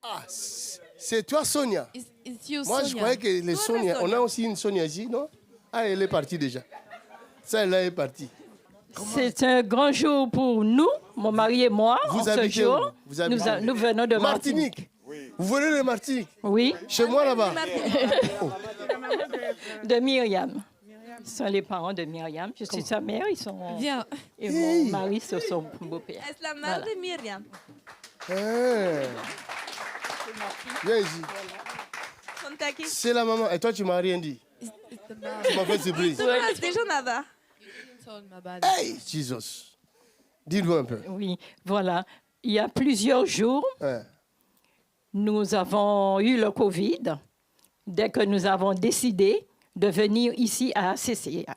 Ah, c'est toi, Sonia. It's you, Moi, Sonia. je croyais que les Sonia... On a aussi une Sonia ici, non? Ah, elle est partie déjà. Ça, elle est partie. C'est un grand jour pour nous, mon mari et moi. Vous en ce habitez jour, où? Vous habitez où? nous venons de Martinique. Oui. Vous venez de Martinique? Oui. Chez moi, là-bas? De Myriam. Ce sont les parents de Myriam. Je suis sa mère, ils sont... Viens. Et mon mari, c'est son beau-père. Es la mère de Myriam. Viens ici. Contacte. C'est la maman. Et toi, tu m'as rien dit. Tu m'as fait surprise. Tú no has dicho nada. Hey, Jesus. Dis-nous un peu. Oui, voilà. Il y a plusieurs jours, nous avons eu le COVID dès que nous avons décidé de venir ici à ACCA.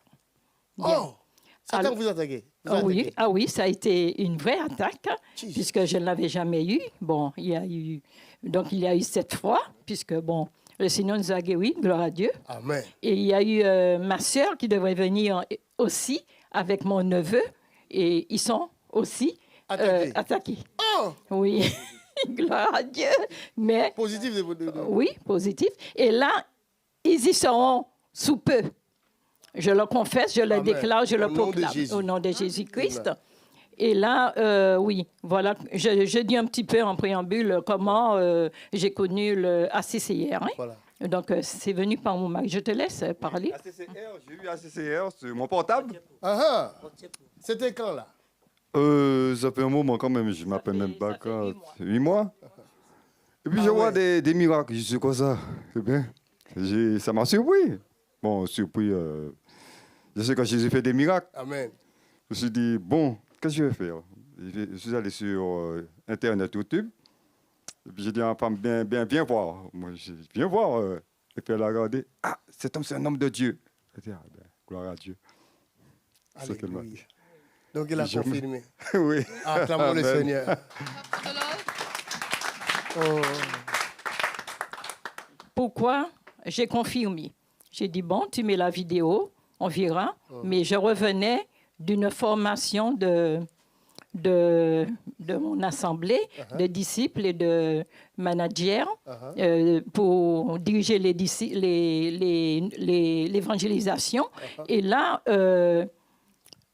Oh! Satan vous attaquez? Oui, ah oui, ça a été une vraie attaque, puisque je ne l'avais jamais eu. Bon, il y a eu 7 fois, puisque, bon, le Seigneur nous a guéris, gloire à Dieu. Amen. Et il y a eu ma sœur qui devrait venir aussi avec mon neveu, et ils sont aussi attaqués. Oh! Oui, gloire à Dieu. Mais, positif Oui, positif. Et là, ils y seront sous peu. Je le confesse, je le déclare, je le proclame au nom de Jésus-Christ. Et là, oui, voilà, je dis un petit peu en préambule comment j'ai connu le ACCR. Hein? Voilà. Donc, c'est venu par mon mari. Je te laisse parler. ACCR, j'ai eu ACCR sur mon portable. Ah ah! C'était quand, là? Ça fait un moment quand même, je ne m'appelle même pas quand. 8 mois. Et puis je vois des miracles, je suis comme ça. C'est bien. Ça m'a surpris. Bon, surpris. Je sais que Jésus fait des miracles. Amen. Je me suis dit, bon, qu'est-ce que je vais faire? Je suis allé sur Internet, YouTube. Et puis j'ai dit à ma femme, viens voir. Moi, j'ai dit, viens voir. Et puis elle a regardé. Ah, cet homme, c'est un homme de Dieu. J'ai dit, ah, ben, gloire à Dieu. Alléluia. Donc il a confirmé. Oui. Acclamons le Seigneur. Oh. Pourquoi j'ai confirmé? J'ai dit, bon, tu mets la vidéo, on verra. Mais je revenais d'une formation de mon assemblée de disciples et de managers pour diriger l'évangélisation. Et là,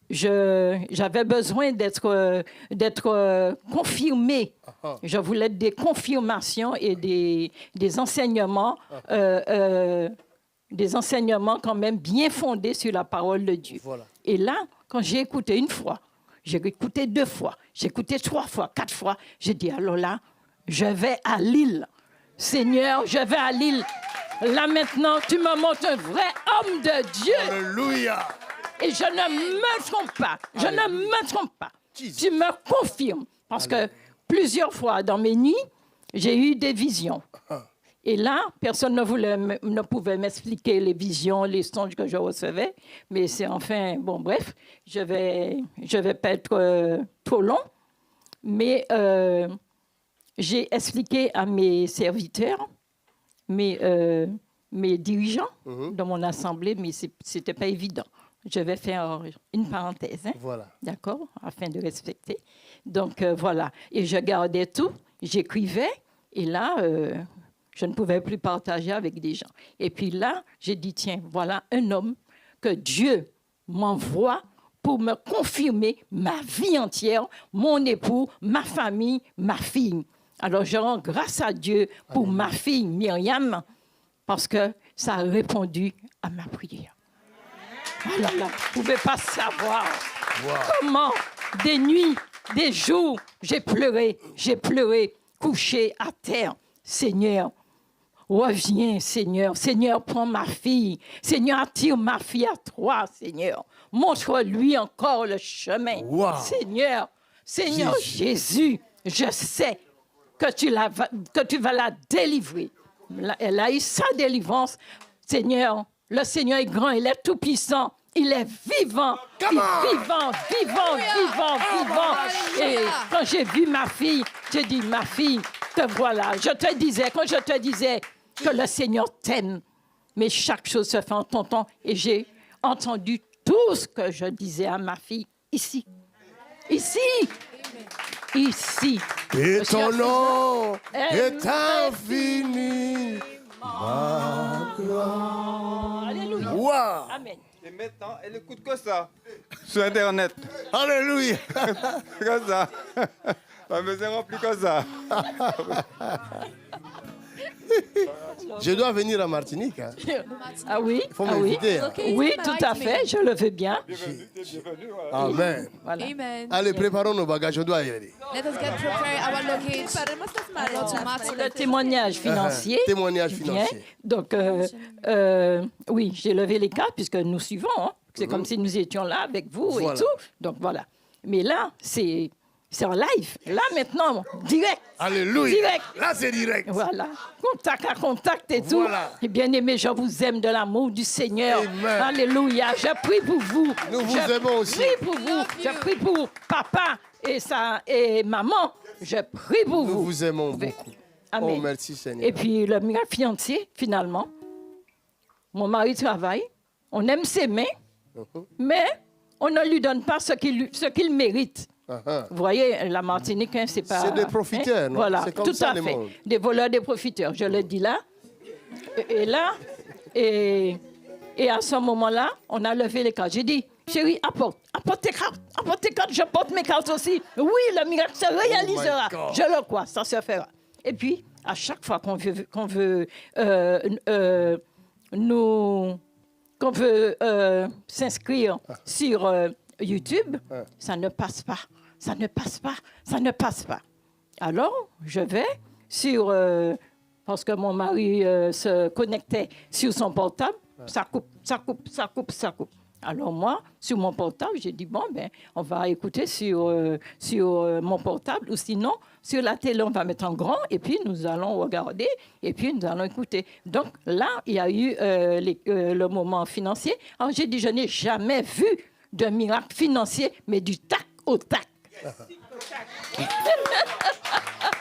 j'avais besoin d'être confirmée. Je voulais des confirmations et des enseignements quand même bien fondés sur la parole de Dieu. Voilà. Et là, quand j'ai écouté une fois, j'ai écouté 2 fois, j'ai écouté 3 fois, 4 fois, j'ai dit, alors là, je vais à Lille. Seigneur, je vais à Lille. Là maintenant, tu me montres un vrai homme de Dieu. Alléluia. Et je ne me trompe pas. Je ne me trompe pas. Tu me confirmes. Parce que plusieurs fois dans mes nuits, j'ai eu des visions. Et là, personne ne pouvait m'expliquer les visions, les songes que je recevais. Mais c'est enfin... Bon, bref, je vais pas être trop long. Mais j'ai expliqué à mes serviteurs, mes dirigeants de mon assemblée, mais ce n'était pas évident. Je vais faire une parenthèse, hein? Voilà. D'accord, afin de respecter. Donc, voilà. Et je gardais tout, j'écrivais, et là, je ne pouvais plus partager avec des gens. Et puis là, j'ai dit, tiens, voilà un homme que Dieu m'envoie pour me confirmer ma vie entière, mon époux, ma famille, ma fille. Alors, je rends grâce à Dieu pour ma fille, Myriam, parce que ça a répondu à ma prière. Alors là, vous ne pouvez pas savoir comment des nuits, des jours, j'ai pleuré, couché à terre. Seigneur, reviens, Seigneur. Seigneur, prends ma fille. Seigneur, attire ma fille à toi, Seigneur. Montre-lui encore le chemin. Wow. Seigneur Jésus, je sais que tu vas la délivrer. Elle a eu sa délivrance. Seigneur, le Seigneur est grand, il est tout-puissant, il est vivant, vivant. Et quand j'ai vu ma fille, j'ai dit, ma fille, te voilà. Quand je te disais que le Seigneur t'aime, mais chaque chose se fait en ton temps. Et j'ai entendu tout ce que je disais à ma fille ici. ici. Et Je suis ton assise nom là. est infini. Ma gloire. Alléluia. Wow. Amen. Et maintenant, elle écoute que ça. Sur Internet. Alléluia. Comme ça. La maison est remplie comme ça. Je dois venir à Martinique. Hein. Ah oui, Faut ah oui. m'inviter. Hein. Oui, tout à fait, je le veux bien. Bienvenue. Amen. Voilà. Amen. Allez, préparons nos bagages, on doit y aller. Let us get prepared our luggage. Preparemos as Go malas. to Martinique. Le témoignage financier. Témoignage Bien. financier. Donc, oui, j'ai levé les cartes puisque nous suivons. Hein. C'est comme si nous étions là avec vous Voilà. et tout. Donc, voilà. Mais là, c'est en live. Là, maintenant, direct. Alléluia. Direct. Là, c'est direct. Voilà. Contact à contact et tout. Voilà. Et bien aimé, je vous aime de l'amour du Seigneur. Amen. Alléluia. Je prie pour vous. Nous vous Je aimons aussi. prie pour vous. Je prie pour papa et maman. Je prie pour Nous vous. vous aimons beaucoup. Amen. Oh, merci Seigneur. Et puis le miracle financier, finalement, mon mari travaille, on aime ses mains, mais on ne lui donne pas ce qu'il mérite. Uh-huh. Vous voyez, la Martinique, hein, c'est pas... C'est des profiteurs, non? Voilà, C'est comme tout ça, à le fait. monde. Des voleurs, des profiteurs, je le dis là. Et là, et à ce moment-là, on a levé les cartes. J'ai dit, chérie, apporte tes cartes, je porte mes cartes aussi. Oui, le miracle se réalisera. Oh my God. Je le crois, ça se fera. Et puis, à chaque fois qu'on veut s'inscrire sur YouTube, ça ne passe pas. Ça ne passe pas. Ça ne passe pas. Alors, je vais sur... parce que mon mari se connectait sur son portable, ça coupe. Alors moi, sur mon portable, j'ai dit, bon, ben, on va écouter sur mon portable, ou sinon, sur la télé, on va mettre en grand, et puis nous allons regarder, et puis nous allons écouter. Donc là, il y a eu le moment financier. Alors j'ai dit, je n'ai jamais vu de miracle financier, mais du tac au tac.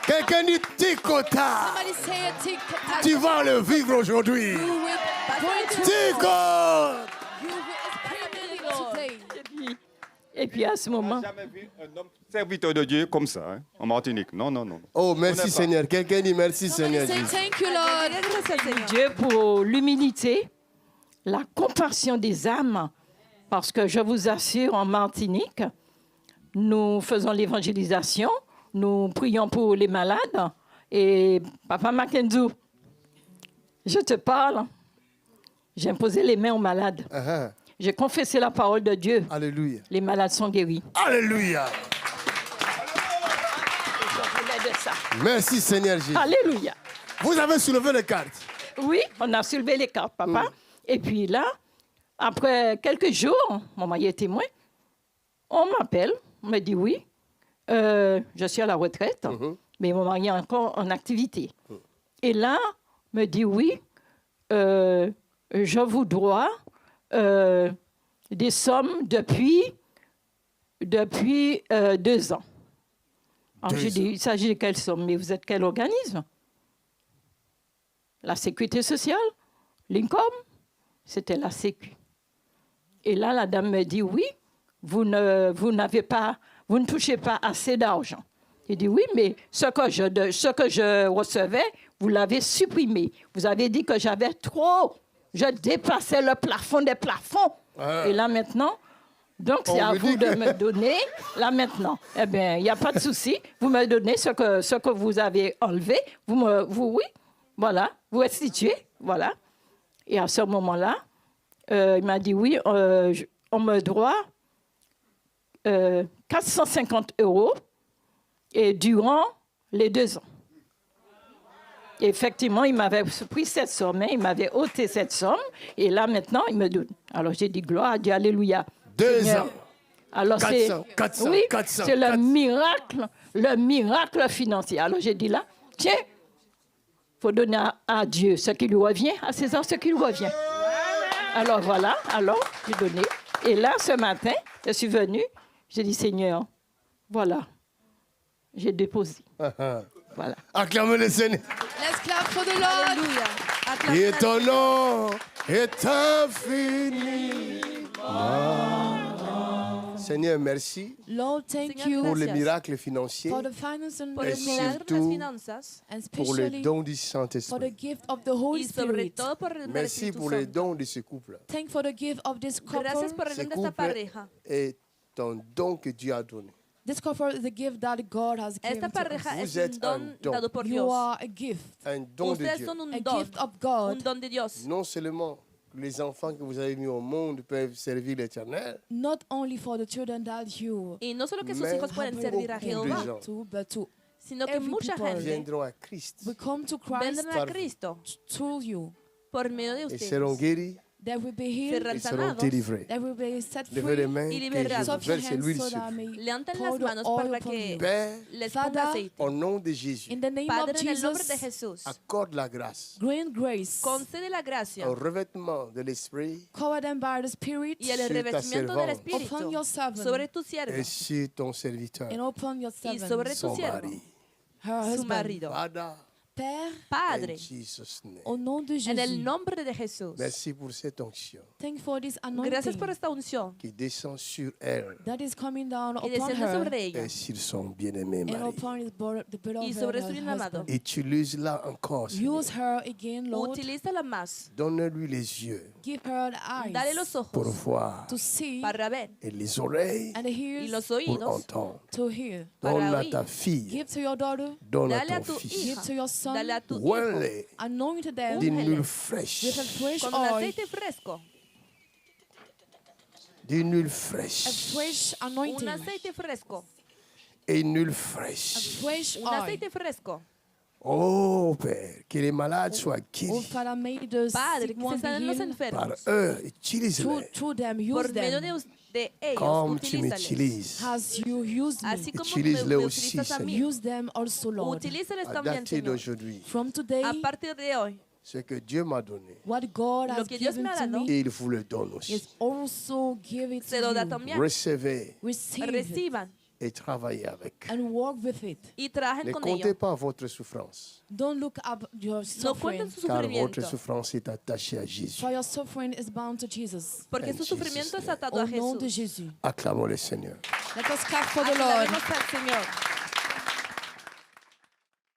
Quelqu'un dit tic-au-tac. Somebody say a tick-tock. Tu vas le vivre aujourd'hui. You will going to Tic-au. you will experience it today. Et puis à ce moment... On n'a jamais vu un homme serviteur de Dieu comme ça, hein, en Martinique. Non, non, non. Oh, merci Seigneur. Quelqu'un dit merci Seigneur. Somebody say Jésus. thank you, Lord. Gracias al Señor. Dieu pour l'humilité, la compassion des âmes, parce que je vous assure, en Martinique, nous faisons l'évangélisation, nous prions pour les malades, et Papa Mackenzie, je te parle, j'ai imposé les mains aux malades, Uh-huh. j'ai confessé la parole de Dieu, Alléluia. les malades sont guéris. Alléluia. Je voulais de ça. Merci Seigneur Jésus. Alléluia. Vous avez soulevé les cartes. Oui, on a soulevé les cartes, papa. Et puis là, après quelques jours, mon mari est témoin, on m'appelle, on me dit oui, je suis à la retraite, mais mon mari est encore en activité. Et là, me dit oui, je vous dois des sommes depuis 2 ans. Alors j'ai dit, il s'agit de quelle somme? Mais vous êtes quel organisme? La Sécurité sociale, l'INCOM, c'était la Sécu. Et là, la dame me dit, oui, vous ne touchez pas assez d'argent. J'ai dit, oui, mais ce que je recevais, vous l'avez supprimé. Vous avez dit que j'avais trop. Je dépassais le plafond des plafonds. Et là, maintenant, donc c'est à vous de me donner, là, maintenant. Eh bien, il n'y a pas de souci. Vous me donnez ce que vous avez enlevé. Oui, voilà, vous restituez, voilà. Et à ce moment-là, il m'a dit, oui, on me doit 450 € et durant les 2 ans. Et effectivement, il m'avait pris cette somme, hein, il m'avait ôté cette somme, et là, maintenant, il me donne. Alors, j'ai dit, gloire à Dieu, alléluia. 2 Seigneur. ans. Alors, 400, oui, 400, c'est 400. le miracle financier. Alors, j'ai dit là, tiens, il faut donner à Dieu ce qui lui revient, à César ce qui lui revient. Alors voilà, alors j'ai donné. Et là, ce matin, je suis venue, j'ai dit, Seigneur, voilà, j'ai déposé. Voilà. Acclamez le Seigneur. Let's clap for the Lord. Aleluya. Et Aclamar ton nom est infini. Seigneur, merci Lord, thank Señor, you pour les gracias. miracles financiers for the finance and Por Et el milagro de las surtout, finanzas and pour le especially don du for the Saint-Esprit. gift of the Holy y sobre Spirit. todo por el don del Merci Espíritu pour les Santo. dons de ce couple. Thank for the gift of this couple. Gracias por el Ce don de esta couple pareja. est un don que Dieu a donné. This couple is the gift that God has given Esta to us. pareja Vous es êtes un don un don. dado por You Dios. are a gift, Un don de Ustedes Dieu. son un a don, gift of God. un don de Dios. Non seulement les enfants que vous avez mis au monde peuvent servir l'Éternel, Not only for the children that you Y no solo que sus Mais hijos pueden beaucoup servir a de Jehová, gens to, but to sino que every mucha people gente viendront à Christ we come to Christ vendrán a Par- Cristo through you. por medio de et seront ustedes. guéris, They will be healed. Serán et seront sanados. délivrés. They will be set Levez les free. mains Y que liberados. je Stop your verse hands l'huile so sur that I vous. may Levanten pour las the manos oil para upon que you. Père, les Father, ponga aceite. au nom de Jésus, In the name Padre, of en el nombre de Jesus, Jesús, accorde la grâce, grant grace, concede la gracia un revêtement de l'Esprit cover them by the Spirit, y el sur ta revestimiento del servante. Espíritu upon your servant sobre tu sierva et sur ton serviteur, and upon your y servant, sobre tu son siervo, mari. her su husband. marido. Father, Père, Padre, in Jesus' name. au nom de en el Jésus, nombre de Jesús, Merci pour cette onction thank you for this gracias anointing por esta unción qui descend sur elle that is coming down que upon desciende sobre her ella et sur son bien-aimé and mari. upon his the beloved y sobre su bien amado. husband. Utilise-la encore, Seigneur. Use her again, Lord. Utilízala más, Donne-lui les yeux Give her the eyes dale los pour ojos voir to see para ver et les oreilles and the y ears los pour oídos entendre. to hear. para Donne à oír. ta fille, Give to your daughter, donne à Dale a ton tu fils. give hija, to your son, dale a tu hijo Oins-les anoint them d'une Úngele. huile with a fraîche, fresh con un oil, aceite fresco, d'une huile a fraîche, fresh un anointing, aceite fresco, et une huile a fraîche. fresh un oil. aceite fresco. Oh Père, que les malades soient Oh, guéris Father, may the Padre, sick que one se be sanen los healed. par enfermos. eux. Utilise-les Through them, use Por medio them de ellos, comme tu utilízales. m'utilises. as you use me. Así como Utilízale me aussi, utilizas a mí, Seigneur. Use them also, Lord. utilízales À también, dater Señor. d'aujourd'hui, From today, A partir de hoy, ce que Dieu m'a donné, what God Lo has que Dios given me ha to dado, me il vous le donne aussi. is also give it se to lo da you. también. Recevez Receive it Reciban et travaillez avec. and work with it. y trabajen Ne con comptez ello. pas votre souffrance, Don't look up your No suffering, cuenten su car votre sufrimiento, souffrance est attachée à Jésus. for your suffering is bound to Jesus. porque En su sufrimiento Jesus' es atado a Au nom de Jesús. Jésus. Acclamons le Seigneur. Let us clap for the Lord. Aclamemos al Señor.